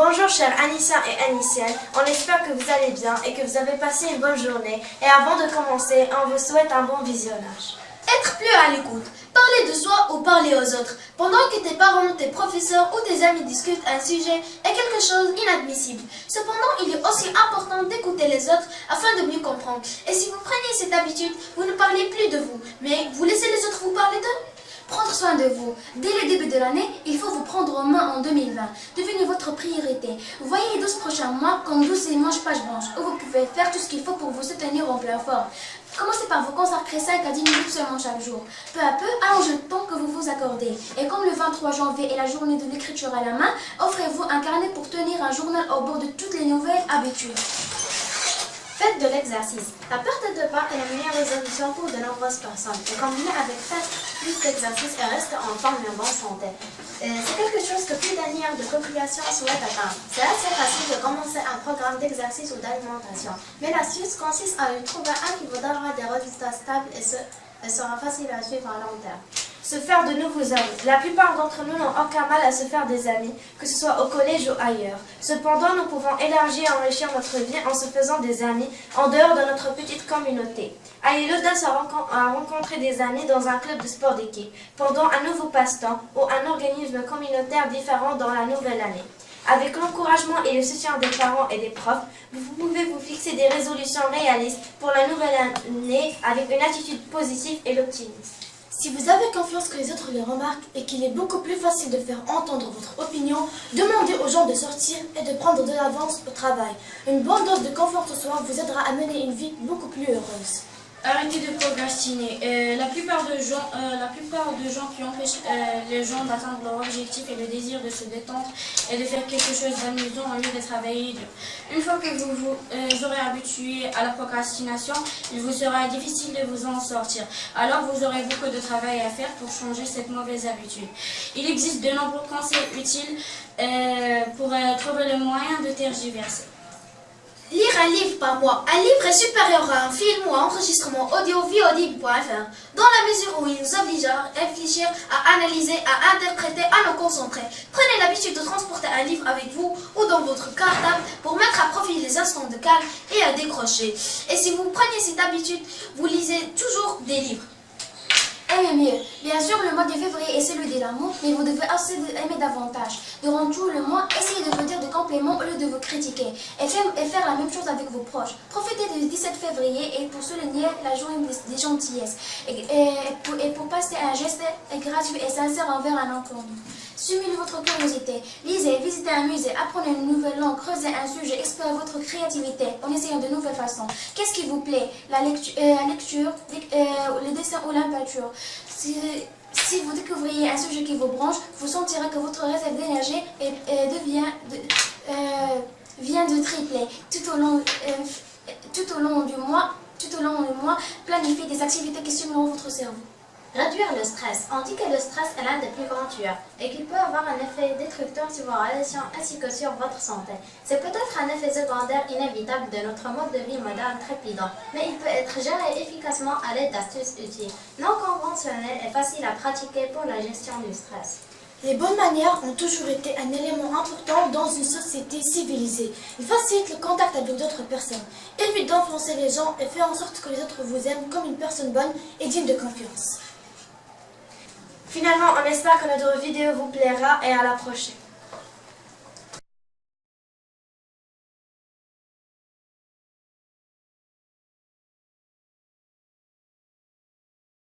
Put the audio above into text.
Bonjour chers Aniciens et Aniciennes, on espère que vous allez bien et que vous avez passé une bonne journée. Et avant de commencer, on vous souhaite un bon visionnage. Être plus à l'écoute, parler de soi ou parler aux autres. Pendant que tes parents, tes professeurs ou tes amis discutent un sujet est quelque chose d'inadmissible. Cependant, il est aussi important d'écouter les autres afin de mieux comprendre. Et si vous prenez cette habitude, vous ne parlez plus de vous, mais vous laissez les autres vous parler d'eux. Prendre soin de vous. Dès le début de l'année, il faut vous prendre en main en 2020. Devenez votre priorité. Voyez les 12 prochains mois comme 12 dimanches page blanche, où vous pouvez faire tout ce qu'il faut pour vous soutenir en pleine forme. Commencez par vous consacrer 5 à 10 minutes seulement chaque jour. Peu à peu, allongez le temps que vous vous accordez. Et comme le 23 janvier est la journée de l'écriture à la main, offrez-vous un carnet pour tenir un journal au bord de toutes les nouvelles habitudes. Faites de l'exercice. La perte de poids est la meilleure résolution pour de nombreuses personnes. Et combiner avec plus d'exercice et rester en forme et en bonne santé. C'est quelque chose que plus d'un milliard de populations souhaitent atteindre. C'est assez facile de commencer un programme d'exercice ou d'alimentation. Mais l'astuce consiste à trouver un qui vous donnera des résultats stables et sera facile à suivre à long terme. Se faire de nouveaux amis. La plupart d'entre nous n'ont aucun mal à se faire des amis, que ce soit au collège ou ailleurs. Cependant, nous pouvons élargir et enrichir notre vie en se faisant des amis en dehors de notre petite communauté. Ayez l'audace à rencontrer des amis dans un club de sport d'équipe, pendant un nouveau passe-temps ou un organisme communautaire différent dans la nouvelle année. Avec l'encouragement et le soutien des parents et des profs, vous pouvez vous fixer des résolutions réalistes pour la nouvelle année avec une attitude positive et l'optimisme. Si vous avez confiance que les autres les remarquent et qu'il est beaucoup plus facile de faire entendre votre opinion, demandez aux gens de sortir et de prendre de l'avance au travail. Une bonne dose de confiance en soi vous aidera à mener une vie beaucoup plus heureuse. Arrêtez de procrastiner. La plupart de gens qui empêchent les gens d'atteindre leur objectif et le désir de se détendre et de faire quelque chose d'amusant au lieu de travailler dur. Une fois que vous vous aurez habitué à la procrastination, il vous sera difficile de vous en sortir. Alors vous aurez beaucoup de travail à faire pour changer cette mauvaise habitude. Il existe de nombreux conseils utiles pour trouver le moyen de tergiverser. Lire un livre par mois. Un livre est supérieur à un film ou à un enregistrement audio via audible.fr, dans la mesure où il nous oblige à réfléchir, à analyser, à interpréter, à nous concentrer. Prenez l'habitude de transporter un livre avec vous ou dans votre cartable pour mettre à profit les instants de calme et à décrocher. Et si vous prenez cette habitude, vous lisez toujours des livres. Aimez mieux. Bien sûr, le mois de février est celui de l'amour, mais vous devez aussi aimer davantage. Durant tout le mois, essayez de vous dire des compliments au lieu de vous critiquer. Et faire la même chose avec vos proches. Profitez du 17 février et pour souligner la journée des gentillesses. Et pour passer un geste gratuit et sincère envers un inconnu. Stimulez votre curiosité. Lisez, visitez un musée, apprenez une nouvelle langue, creusez un sujet, explorez votre créativité en essayant de nouvelles façons. Qu'est-ce qui vous plaît? La lecture, le dessin ou la peinture. Si vous découvriez un sujet qui vous branche, vous sentirez que votre réserve d'énergie vient de tripler. Tout au long du mois, planifiez des activités qui stimuleront votre cerveau. Réduire le stress. On dit que le stress est l'un des plus grands tueurs et qu'il peut avoir un effet destructeur sur vos relations ainsi que sur votre santé. C'est peut-être un effet secondaire inévitable de notre mode de vie moderne trépidant, mais il peut être géré efficacement à l'aide d'astuces utiles, non conventionnelles et faciles à pratiquer pour la gestion du stress. Les bonnes manières ont toujours été un élément important dans une société civilisée. Ils facilitent le contact avec d'autres personnes, évitent d'enfoncer les gens et font en sorte que les autres vous aiment comme une personne bonne et digne de confiance. Finalement, on espère que notre vidéo vous plaira et à la prochaine.